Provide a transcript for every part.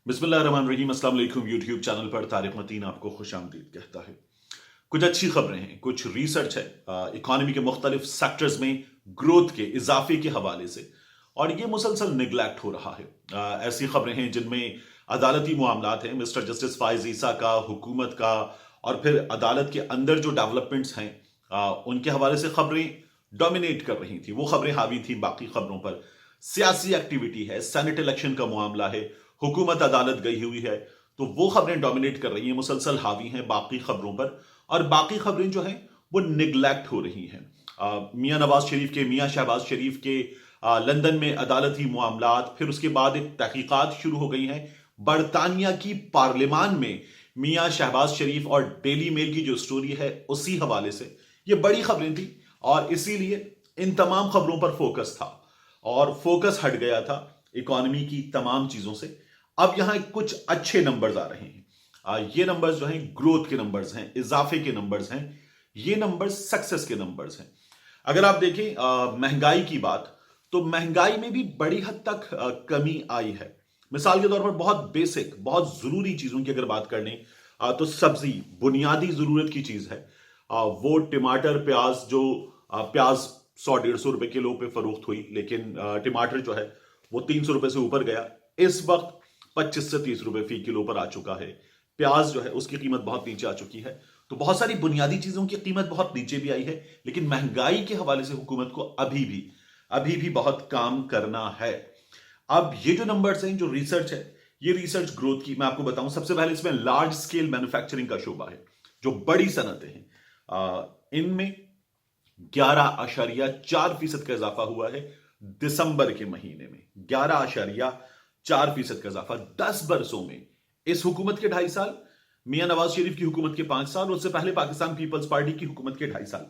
बिस्मिल्लाहिर्रहमानिर्रहीम। अस्सलाम वालेकुम। यूट्यूब चैनल पर तारिक मतीन आपको खुशामदीद कहता है। कुछ अच्छी खबरें हैं, कुछ रिसर्च है इकोनॉमी के मुख्तलिफ सेक्टर्स में ग्रोथ के इजाफे के हवाले से, और ये मुसलसल निगलेक्ट हो रहा है। ऐसी खबरें हैं जिनमें अदालती मामलात हैं, मिस्टर जस्टिस फाइज ईसा का, हुकूमत का, और फिर अदालत के अंदर जो डेवलपमेंट्स हैं उनके हवाले से खबरें डोमिनेट कर रही थी। वो खबरें हावी थी बाकी खबरों पर। सियासी एक्टिविटी है, सेनेट इलेक्शन का मामला है, हुकूमत अदालत गई हुई है, तो वो खबरें डोमिनेट कर रही हैं, मुसलसल हावी हैं बाकी खबरों पर, और बाकी खबरें जो हैं वो निगलेक्ट हो रही हैं। मियां नवाज शरीफ के, मियां शहबाज शरीफ के लंदन में अदालती मामलात, फिर उसके बाद एक तहकीकात शुरू हो गई हैं बरतानिया की पार्लियामान में मियां शहबाज शरीफ, और डेली मेल की जो स्टोरी है उसी हवाले से ये बड़ी खबरें थी, और इसीलिए इन तमाम खबरों पर फोकस था और फोकस हट गया था इकोनॉमी की तमाम चीजों से। अब यहां कुछ अच्छे नंबर्स आ रहे हैं। ये नंबर्स जो हैं ग्रोथ के नंबर्स हैं, इजाफे के नंबर्स हैं, ये नंबर्स सक्सेस के नंबर्स हैं। अगर आप देखें महंगाई की बात, तो महंगाई में भी बड़ी हद तक कमी आई है। मिसाल के तौर पर बहुत बेसिक, बहुत जरूरी चीजों की अगर बात कर लें तो सब्जी बुनियादी जरूरत की चीज है। वो टमाटर, प्याज, जो प्याज 100-150 रुपए किलो पे फरोख्त हुई, लेकिन टमाटर जो है वो 300 रुपए से ऊपर गया। इस वक्त 25 से 30 रुपए फी किलो पर आ चुका है। प्याज जो है उसकी कीमत बहुत नीचे आ चुकी है। तो बहुत सारी बुनियादी चीजों की कीमत बहुत नीचे भी आई है, लेकिन महंगाई के हवाले से हुकूमत को अभी भी बहुत काम करना है। अब ये जो नंबर्स हैं, जो रिसर्च है, ये रिसर्च ग्रोथ की मैं आपको बताऊं। सबसे पहले इसमें लार्ज स्केल मैन्युफैक्चरिंग का शोबा है, जो बड़ी सनतें हैं, इनमें 11.4% का इजाफा हुआ है दिसंबर के महीने में। 11.4% का इजाफा 10 बरसों में। इस हुकूमत के 2.5 साल, मियां नवाज शरीफ की हुकूमत के 5 साल, उससे पहले पाकिस्तान पीपल्स पार्टी की हुकूमत के 2.5 साल,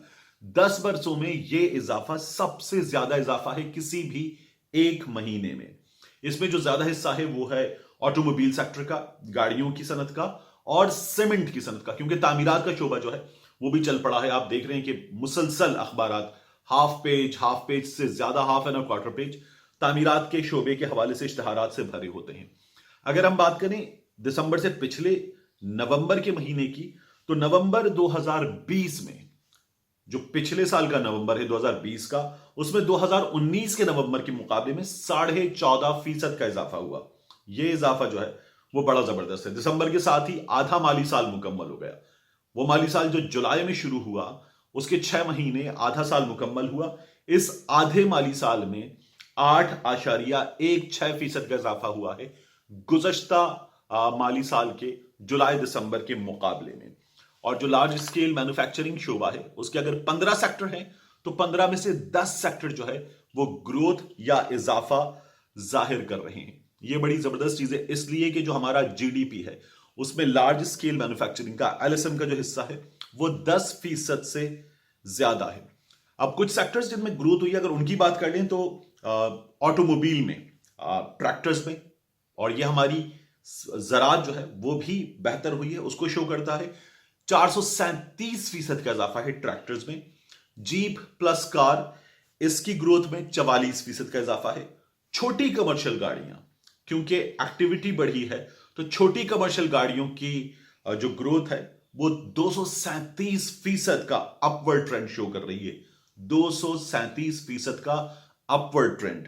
10 बरसों में यह इजाफा सबसे ज्यादा इजाफा है किसी भी एक महीने में। इसमें जो ज्यादा हिस्सा है वो है ऑटोमोबाइल सेक्टर का, गाड़ियों की सनत का, और सीमेंट की सनत का, क्योंकि तामीरात का शोबा जो है वो भी चल पड़ा है। आप देख रहे हैं कि मुसलसल अखबारात हाफ पेज से ज्यादा, हाफ एंड क्वार्टर पेज तामीरात के शोबे के हवाले से इश्तहारात से भरे होते हैं। अगर हम बात करें दिसंबर से पिछले नवंबर के महीने की, तो नवंबर 2020 में, जो पिछले साल का नवंबर है 2020 का, उसमें 2019 के नवंबर के मुकाबले में 14.5% का इजाफा हुआ। यह इजाफा जो है वो बड़ा जबरदस्त है। दिसंबर के साथ ही आधा माली साल मुकम्मल हो गया। वो माली साल जो जुलाई में शुरू हुआ, उसके 6 महीने, आधा साल मुकम्मल हुआ। इस आधे माली साल में 8.16% का इजाफा हुआ है गुज़श्ता माली साल के जुलाई दिसंबर के मुकाबले में। और जो लार्ज स्केल मैन्युफैक्चरिंग शोबा है, उसके अगर 15 सेक्टर हैं, तो 15 में से 10 सेक्टर जो है वो ग्रोथ या इजाफा जाहिर कर रहे हैं। ये बड़ी जबरदस्त चीज है, इसलिए कि जो हमारा जीडीपी है उसमें लार्ज स्केल मैन्युफैक्चरिंग का, एलएसएम का जो हिस्सा है वो 10% से ज्यादा है। अब कुछ सेक्टर्स जिनमें ग्रोथ हुई, अगर उनकी बात कर लें, तो ऑटोमोबाइल में, ट्रैक्टर्स में, और ये हमारी ज़राअत जो है वो भी बेहतर हुई है, उसको शो करता है। 437% का इजाफा है ट्रैक्टर्स में। जीप प्लस कार, इसकी ग्रोथ में 44% का इजाफा है। छोटी कमर्शियल गाड़ियां, क्योंकि एक्टिविटी बढ़ी है, तो छोटी कमर्शियल गाड़ियों की जो ग्रोथ है वो 237% का अपवर्ड ट्रेंड शो कर रही है। 237% का अपवर्ड ट्रेंड।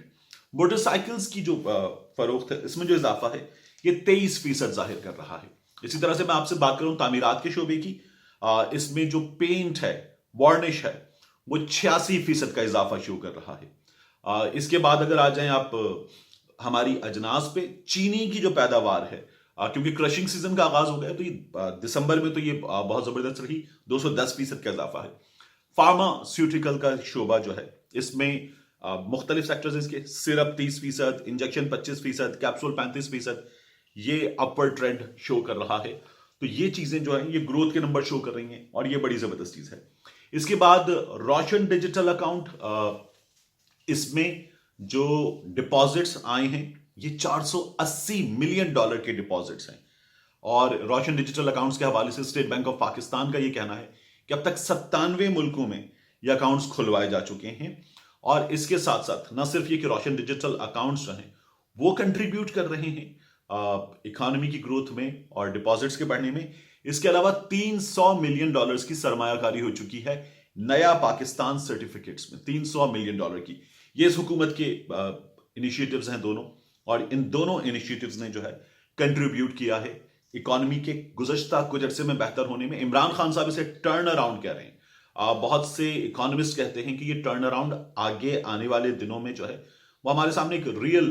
मोटरसाइकिल्स की जो फरोख्त है, इसमें जो इजाफा है ये 23% जाहिर कर रहा है। इसी तरह से मैं आपसे बात करूं तामीरात के शोबे की, इसमें जो पेंट है, वार्निश है, वो 86% का इजाफा शो कर रहा है। इसके बाद अगर आ जाएं आप हमारी अजनास पे, चीनी की जो पैदावार है, क्योंकि क्रशिंग सीजन का आगाज हो गया, तो ये दिसंबर में तो ये बहुत जबरदस्त रही, 210% का इजाफा है। फार्मास्यूटिकल का शोबा जो है, इसमें मुख्तलिफ सेक्टर्स, इसके सिरप 30%, इंजेक्शन 25%, कैप्सूल 35%, ये अपवर्ड ट्रेंड शो कर रहा है। तो ये चीजें जो है ये ग्रोथ के नंबर शो कर रही हैं, और ये बड़ी जबरदस्त चीज है। इसके बाद रोशन डिजिटल अकाउंट, इसमें जो डिपॉजिट्स आए हैं ये $480 मिलियन के डिपॉजिट्स हैं। और रोशन डिजिटल अकाउंट्स के हवाले से स्टेट बैंक ऑफ पाकिस्तान का ये कहना है कि अब तक 97 मुल्कों में ये अकाउंट्स खुलवाए जा चुके हैं। और इसके साथ साथ न सिर्फ ये कि रोशन डिजिटल अकाउंट्स जो हैं वो कंट्रीब्यूट कर रहे हैं, इकोनॉमी की ग्रोथ में और डिपॉजिट्स के बढ़ने में। इसके अलावा $300 मिलियन की सरमायाकारी हो चुकी है नया पाकिस्तान सर्टिफिकेट्स में, $300 मिलियन की। ये इस हुकूमत के इनिशिएटिव्स हैं दोनों, और इन दोनों इनिशिएटिव्स ने जो है कंट्रीब्यूट किया है इकोनॉमी के गुज़श्ता कुछ अरसे में बेहतर होने में। इमरान खान साहब इसे टर्न अराउंड कह रहे हैं। बहुत से इकोनॉमिस्ट कहते हैं कि ये टर्न अराउंड आगे आने वाले दिनों में जो है वो हमारे सामने एक रियल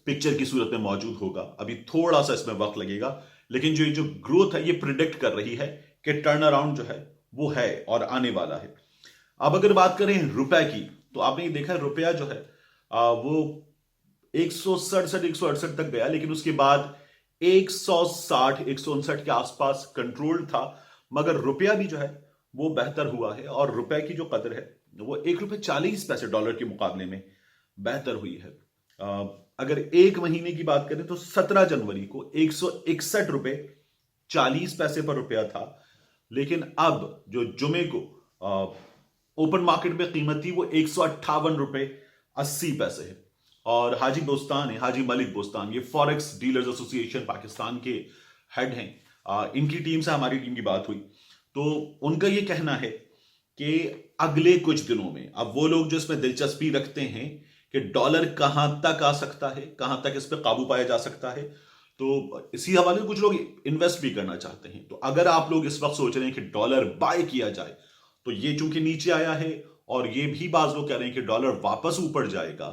पिक्चर की सूरत में मौजूद होगा। अभी थोड़ा सा इसमें वक्त लगेगा, लेकिन जो ग्रोथ है ये प्रिडिक्ट कर रही है कि टर्न अराउंड जो है वो है और आने वाला है। अब अगर बात करें रुपए की, तो आपने ये देखा रुपया जो है वो 167-168 तक गया, लेकिन उसके बाद 160-159 के आसपास कंट्रोल था। मगर रुपया भी जो है वो बेहतर हुआ है, और रुपए की जो कदर है वो $1.40 डॉलर के मुकाबले में बेहतर हुई है। अगर एक महीने की बात करें तो 17 जनवरी को $161.40 पर रुपया था, लेकिन अब जो जुमे को ओपन मार्केट में कीमत थी वो $158.80 है। और हाजी बोस्तान है, हाजी मलिक बोस्तान, ये फॉरेक्स डीलर्स एसोसिएशन पाकिस्तान के हेड हैं, इनकी टीम से हमारी टीम की बात हुई, तो उनका ये कहना है कि अगले कुछ दिनों में, अब वो लोग जो इसमें दिलचस्पी रखते हैं कि डॉलर कहां तक आ सकता है, कहां तक इस पर काबू पाया जा सकता है, तो इसी हवाले से कुछ लोग इन्वेस्ट भी करना चाहते हैं। तो अगर आप लोग इस वक्त सोच रहे हैं कि डॉलर बाय किया जाए, तो ये चूंकि नीचे आया है, और ये भी बाज लोग कह रहे हैं कि डॉलर वापस ऊपर जाएगा,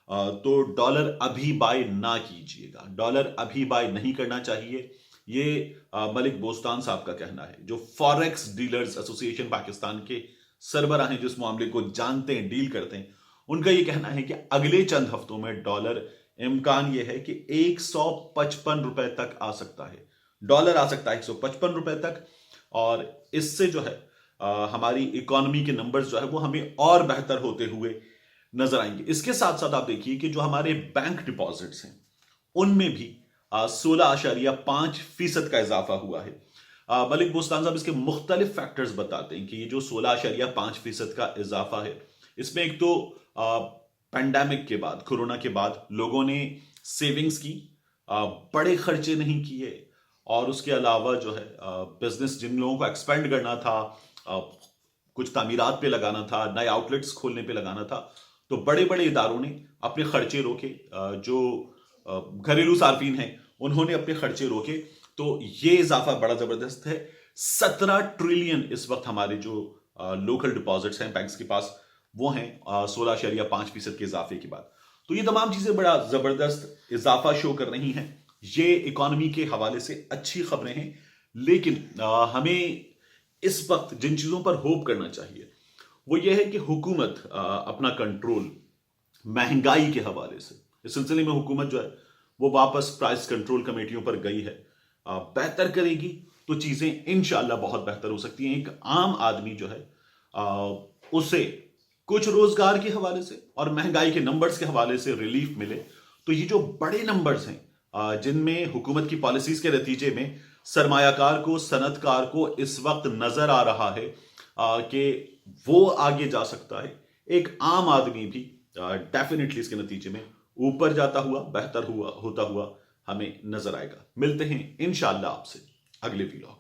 तो डॉलर अभी बाय ना कीजिएगा, डॉलर अभी बाय नहीं करना चाहिए। ये मलिक बोस्तान साहब का कहना है, जो फॉरेक्स डीलर्स एसोसिएशन पाकिस्तान के सरबराह हैं, जिस मामले को जानते हैं, डील करते हैं, उनका ये कहना है कि अगले चंद हफ्तों में डॉलर, इम्कान ये है कि $155 तक आ सकता है, डॉलर आ सकता है $155 तक। और इससे जो है हमारी इकोनॉमी के नंबर्स जो है वो हमें और बेहतर होते हुए नजर आएंगे। इसके साथ साथ आप देखिए कि जो हमारे बैंक डिपॉजिट्स हैं उनमें भी 16.5% का इजाफा हुआ है। मलिक बोस्तान साहब इसके मुख्तलिफ फैक्टर्स बताते हैं कि ये जो 16.5% का इजाफा है, इसमें एक तो पेंडेमिक के बाद, कोरोना के बाद लोगों ने सेविंग्स की, बड़े खर्चे नहीं किए, और उसके अलावा जो है बिजनेस, जिन लोगों को एक्सपेंड करना था, कुछ तामीरात पे लगाना था, नए आउटलेट्स खोलने पे लगाना था, तो बड़े बड़े इदारों ने अपने खर्चे रोके। जो घरेलू सार्फिन हैं उन्होंने अपने खर्चे रोके, तो ये इजाफा बड़ा जबरदस्त है। 17 ट्रिलियन इस वक्त हमारे जो लोकल डिपॉजिट्स हैं बैंक्स के पास, वो हैं 16.5% के इजाफे के बाद। तो ये तमाम चीजें बड़ा जबरदस्त इजाफा शो कर रही हैं। ये इकोनॉमी के हवाले से अच्छी खबरें हैं, लेकिन हमें इस वक्त जिन चीजों पर होप करना चाहिए वो ये है कि हुकूमत अपना कंट्रोल महंगाई के हवाले से, इस सिलसिले में हुकूमत जो है वो वापस प्राइस कंट्रोल कमेटियों पर गई है, बेहतर करेगी तो चीजें इंशाल्लाह बहुत बेहतर हो सकती हैं। एक आम आदमी जो है उसे कुछ रोजगार के हवाले से और महंगाई के नंबर्स के हवाले से रिलीफ मिले। तो ये जो बड़े नंबर्स हैं जिनमें हुकूमत की पॉलिसीज के नतीजे में सरमायाकार को, सनतकार को इस वक्त नजर आ रहा है कि वो आगे जा सकता है, एक आम आदमी भी डेफिनेटली इसके नतीजे में ऊपर जाता हुआ, बेहतर होता हुआ हमें नजर आएगा। मिलते हैं इंशाअल्लाह आपसे अगले वीडियो।